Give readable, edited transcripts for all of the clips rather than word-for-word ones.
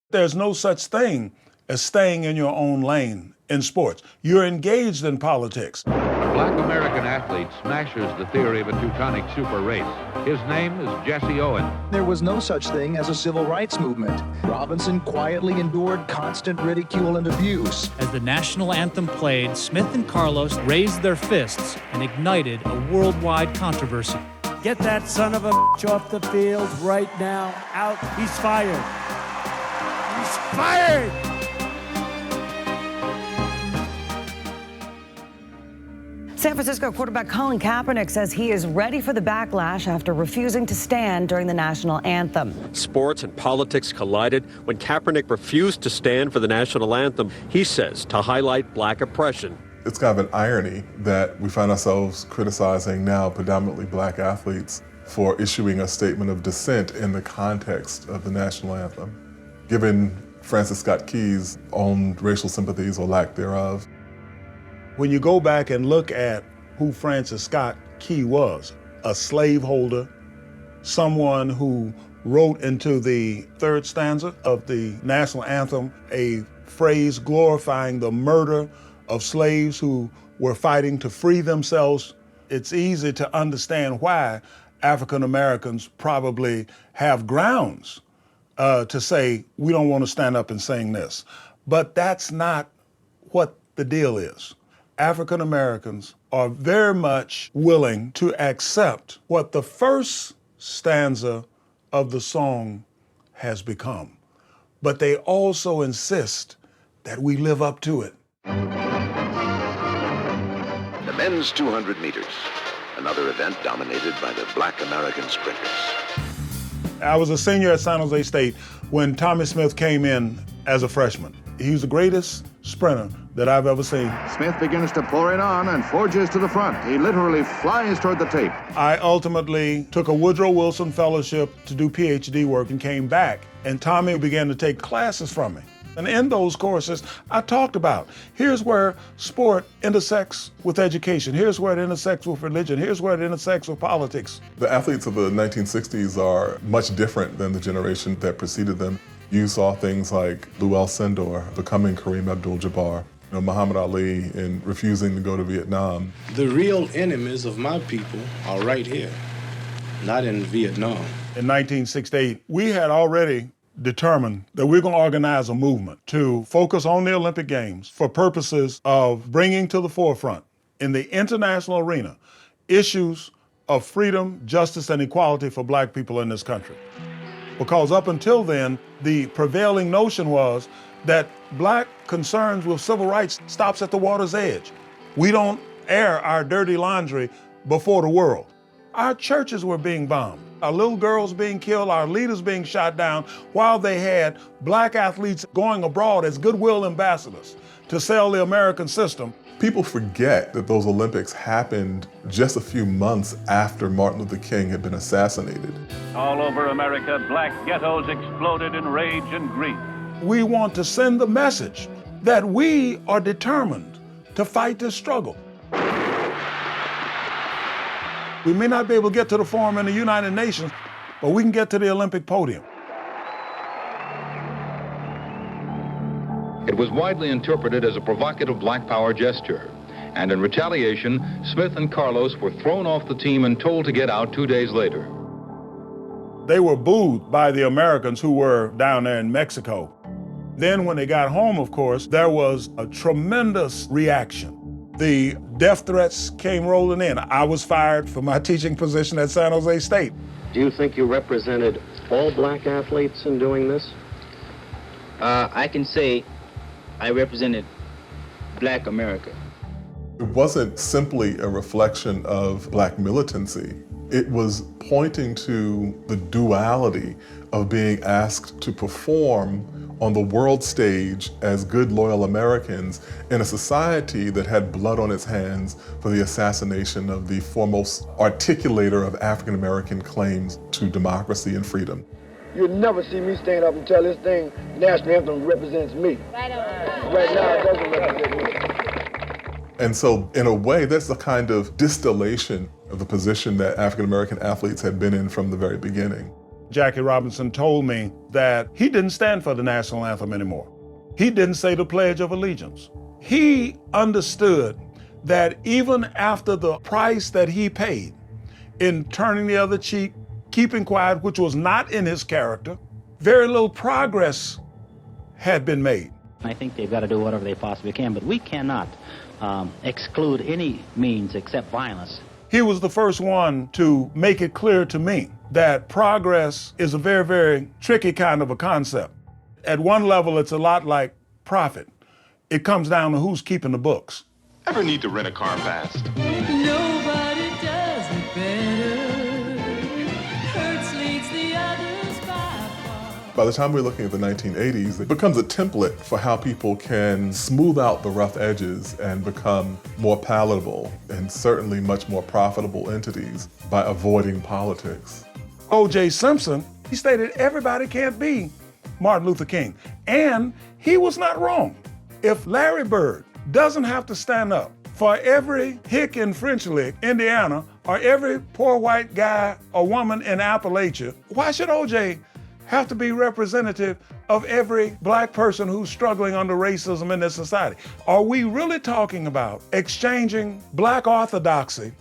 There's no such thing as staying in your own lane in sports. You're engaged in politics. A black American athlete smashes the theory of a Teutonic super race. His name is Jesse Owen. There was no such thing as a civil rights movement. Robinson quietly endured constant ridicule and abuse. As the national anthem played, Smith and Carlos raised their fists and ignited a worldwide controversy. Get that son of a bitch off the field right now. Out. He's fired. He's fired! San Francisco quarterback Colin Kaepernick says he is ready for the backlash after refusing to stand during the national anthem. Sports and politics collided when Kaepernick refused to stand for the national anthem, he says, to highlight black oppression. It's kind of an irony that we find ourselves criticizing now predominantly black athletes for issuing a statement of dissent in the context of the national anthem, given Francis Scott Key's own racial sympathies or lack thereof. When you go back and look at who Francis Scott Key was, a slaveholder, someone who wrote into the third stanza of the national anthem a phrase glorifying the murder of slaves who were fighting to free themselves, it's easy to understand why African Americans probably have grounds to say, we don't want to stand up and sing this. But that's not what the deal is. African Americans are very much willing to accept what the first stanza of the song has become. But they also insist that we live up to it. The men's 200 meters, another event dominated by the black American sprinters. I was a senior at San Jose State when Tommy Smith came in as a freshman. He was the greatest sprinter that I've ever seen. Smith begins to pour it on and forges to the front. He literally flies toward the tape. I ultimately took a Woodrow Wilson Fellowship to do PhD work and came back, and Tommy began to take classes from me. And in those courses, I talked about, here's where sport intersects with education. Here's where it intersects with religion. Here's where it intersects with politics. The athletes of the 1960s are much different than the generation that preceded them. You saw things like Lou Alcindor becoming Kareem Abdul-Jabbar, Muhammad Ali in refusing to go to Vietnam. The real enemies of my people are right here, not in Vietnam. In 1968, we had already determined that we're going to organize a movement to focus on the Olympic Games for purposes of bringing to the forefront in the international arena issues of freedom, justice, and equality for black people in this country. Because up until then, the prevailing notion was that black concerns with civil rights stops at the water's edge. We don't air our dirty laundry before the world. Our churches were being bombed, our little girls being killed, our leaders being shot down, while they had black athletes going abroad as goodwill ambassadors to sell the American system. People forget that those Olympics happened just a few months after Martin Luther King had been assassinated. All over America, black ghettos exploded in rage and grief. We want to send the message that we are determined to fight this struggle. We may not be able to get to the forum in the United Nations, but we can get to the Olympic podium. It was widely interpreted as a provocative black power gesture. And in retaliation, Smith and Carlos were thrown off the team and told to get out 2 days later. They were booed by the Americans who were down there in Mexico. Then when they got home, of course, there was a tremendous reaction. The death threats came rolling in. I was fired from my teaching position at San Jose State. Do you think you represented all black athletes in doing this? I can say I represented black America. It wasn't simply a reflection of black militancy. It was pointing to the duality of being asked to perform on the world stage as good, loyal Americans in a society that had blood on its hands for the assassination of the foremost articulator of African American claims to democracy and freedom. You'll never see me stand up and tell this thing, national anthem represents me. Right now, it doesn't represent me. And so, in a way, that's the kind of distillation of the position that African American athletes had been in from the very beginning. Jackie Robinson told me that he didn't stand for the national anthem anymore. He didn't say the Pledge of Allegiance. He understood that even after the price that he paid in turning the other cheek, keeping quiet, which was not in his character, very little progress had been made. I think they've got to do whatever they possibly can, but we cannot exclude any means except violence. He was the first one to make it clear to me that progress is a very, very tricky kind of a concept. At one level, it's a lot like profit. It comes down to who's keeping the books. Ever need to rent a car fast? Nobody does it better. Hertz leads the others by far. By the time we're looking at the 1980s, it becomes a template for how people can smooth out the rough edges and become more palatable and certainly much more profitable entities by avoiding politics. O.J. Simpson, he stated everybody can't be Martin Luther King. And he was not wrong. If Larry Bird doesn't have to stand up for every hick in French Lick, Indiana, or every poor white guy or woman in Appalachia, why should O.J. have to be representative of every black person who's struggling under racism in this society? Are we really talking about exchanging black orthodoxy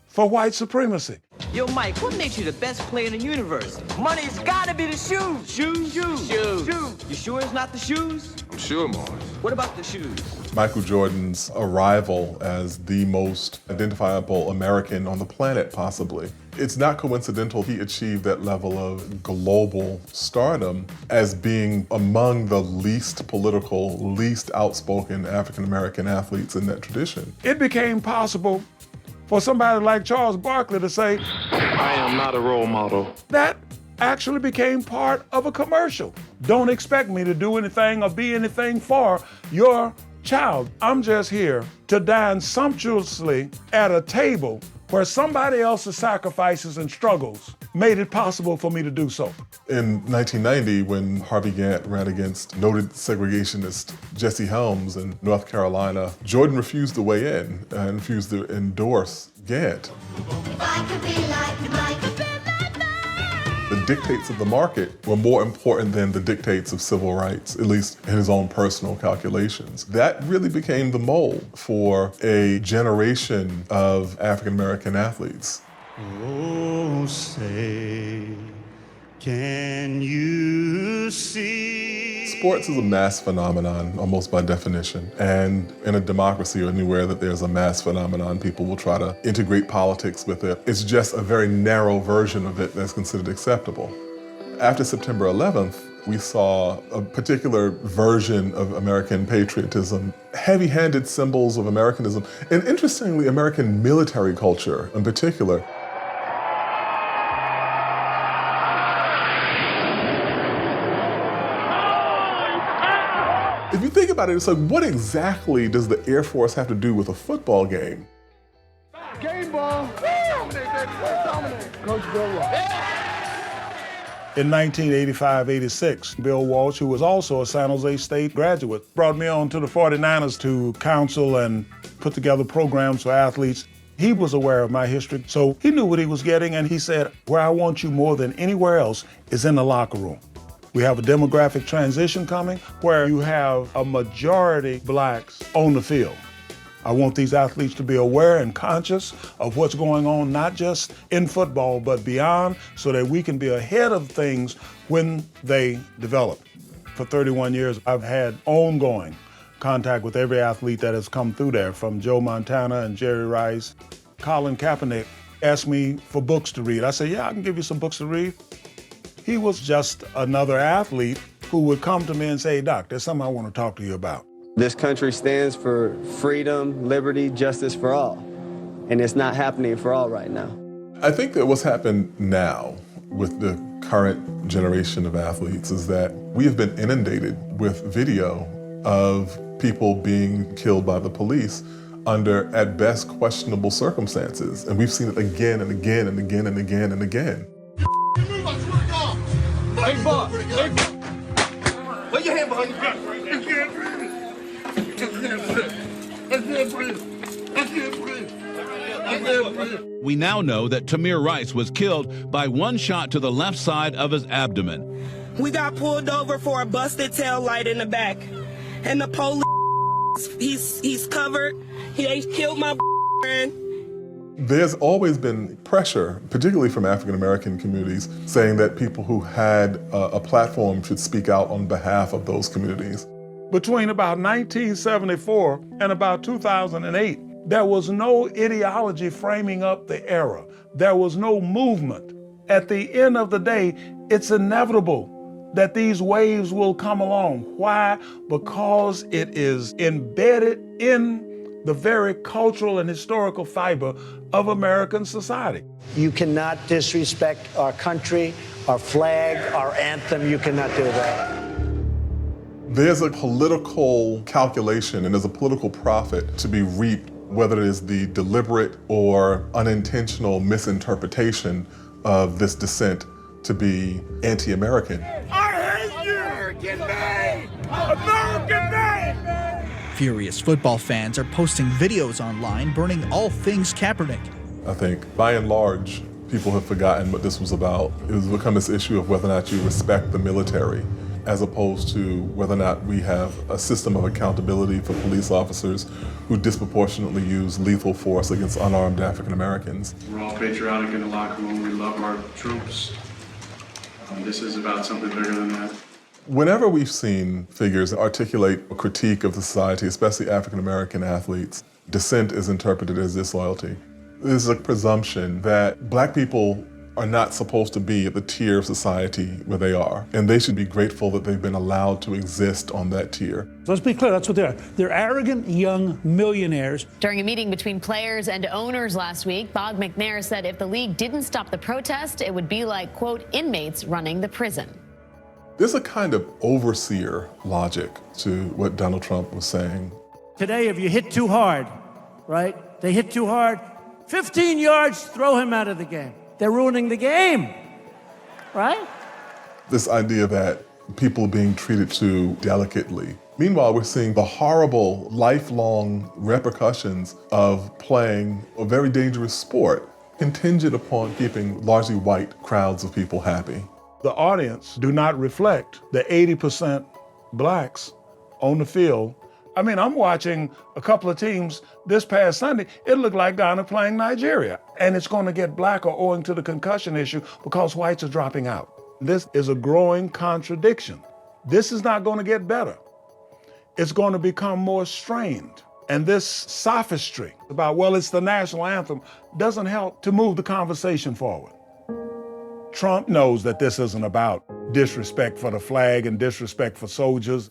for white supremacy? Yo, Mike, what makes you the best player in the universe? Money's gotta be the shoes. Shoes. You sure it's not the shoes? I'm sure, Morris. What about the shoes? Michael Jordan's arrival as the most identifiable American on the planet, possibly. It's not coincidental he achieved that level of global stardom as being among the least political, least outspoken African-American athletes in that tradition. It became possible for somebody like Charles Barkley to say, I am not a role model. That actually became part of a commercial. Don't expect me to do anything or be anything for your child. I'm just here to dine sumptuously at a table where somebody else's sacrifices and struggles made it possible for me to do so. In 1990, when Harvey Gantt ran against noted segregationist Jesse Helms in North Carolina, Jordan refused to weigh in and refused to endorse Gantt. The dictates of the market were more important than the dictates of civil rights, at least in his own personal calculations. That really became the mold for a generation of African-American athletes. Oh, say, can you see? Sports is a mass phenomenon, almost by definition. And in a democracy or anywhere that there's a mass phenomenon, people will try to integrate politics with it. It's just a very narrow version of it that's considered acceptable. After September 11th, we saw a particular version of American patriotism, heavy-handed symbols of Americanism, and interestingly, American military culture in particular. If you think about it, it's like, what exactly does the Air Force have to do with a football game? Game ball. Dominate. Coach Bill Walsh. In 1985-86, Bill Walsh, who was also a San Jose State graduate, brought me on to the 49ers to counsel and put together programs for athletes. He was aware of my history, so he knew what he was getting, and he said, where I want you more than anywhere else is in the locker room. We have a demographic transition coming where you have a majority blacks on the field. I want these athletes to be aware and conscious of what's going on, not just in football, but beyond, so that we can be ahead of things when they develop. For 31 years, I've had ongoing contact with every athlete that has come through there, from Joe Montana and Jerry Rice. Colin Kaepernick asked me for books to read. I said, yeah, I can give you some books to read. He was just another athlete who would come to me and say, Doc, there's something I want to talk to you about. This country stands for freedom, liberty, justice for all. And it's not happening for all right now. I think that what's happened now with the current generation of athletes is that we have been inundated with video of people being killed by the police under, at best, questionable circumstances. And we've seen it again and again and again and again and again. Hey, boss. Hey, boss. Put your hand behind your back. I can't breathe. I can't breathe. I can't breathe. I can't breathe. I We now know that Tamir Rice was killed by one shot to the left side of his abdomen. We got pulled over for a busted tail light in the back. And the police, he's covered. He killed my friend. There's always been pressure, particularly from African American communities, saying that people who had a platform should speak out on behalf of those communities. Between about 1974 and about 2008, there was no ideology framing up the era. There was no movement. At the end of the day, it's inevitable that these waves will come along. Why? Because it is embedded in the very cultural and historical fiber of American society. You cannot disrespect our country, our flag, our anthem. You cannot do that. There's a political calculation and there's a political profit to be reaped, whether it is the deliberate or unintentional misinterpretation of this dissent to be anti-American. I hate you! American made! American made! Furious football fans are posting videos online burning all things Kaepernick. I think, by and large, people have forgotten what this was about. It has become this issue of whether or not you respect the military, as opposed to whether or not we have a system of accountability for police officers who disproportionately use lethal force against unarmed African Americans. We're all patriotic in the locker room. We love our troops. This is about something bigger than that. Whenever we've seen figures articulate a critique of the society, especially African American athletes, dissent is interpreted as disloyalty. There's a presumption that Black people are not supposed to be at the tier of society where they are, and they should be grateful that they've been allowed to exist on that tier. Let's be clear, that's what they are. They're arrogant young millionaires. During a meeting between players and owners last week, Bob McNair said if the league didn't stop the protest, it would be like, quote, inmates running the prison. There's a kind of overseer logic to what Donald Trump was saying. Today, if you hit too hard, right? They hit too hard, 15 yards, throw him out of the game. They're ruining the game, right? This idea that people are being treated too delicately. Meanwhile, we're seeing the horrible, lifelong repercussions of playing a very dangerous sport, contingent upon keeping largely white crowds of people happy. The audience do not reflect the 80% blacks on the field. I mean, I'm watching a couple of teams this past Sunday. It looked like Ghana playing Nigeria. And it's going to get blacker owing to the concussion issue because whites are dropping out. This is a growing contradiction. This is not going to get better. It's going to become more strained. And this sophistry about, well, it's the national anthem, doesn't help to move the conversation forward. Trump knows that this isn't about disrespect for the flag and disrespect for soldiers.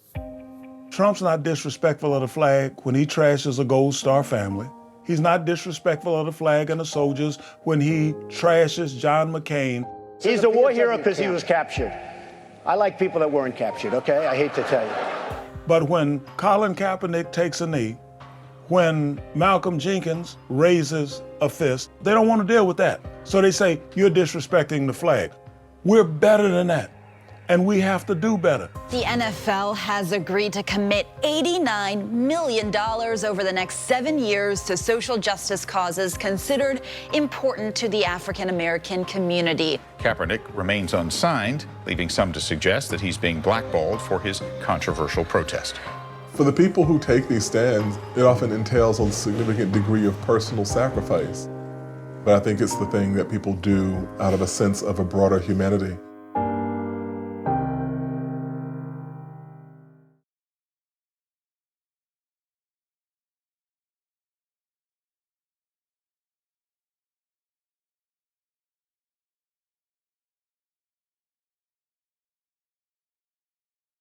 Trump's not disrespectful of the flag when he trashes a Gold Star family. He's not disrespectful of the flag and the soldiers when he trashes John McCain. He's a war hero because he was captured. I like people that weren't captured, okay? I hate to tell you. But when Colin Kaepernick takes a knee, when Malcolm Jenkins raises a fist, they don't want to deal with that. So they say, you're disrespecting the flag. We're better than that. And we have to do better. The N.F.L. has agreed to commit $89 million over the next 7 years to social justice causes considered important to the African American community. Kaepernick remains unsigned, leaving some to suggest that he's being blackballed for his controversial protest. For the people who take these stands, it often entails a significant degree of personal sacrifice. But I think it's the thing that people do out of a sense of a broader humanity.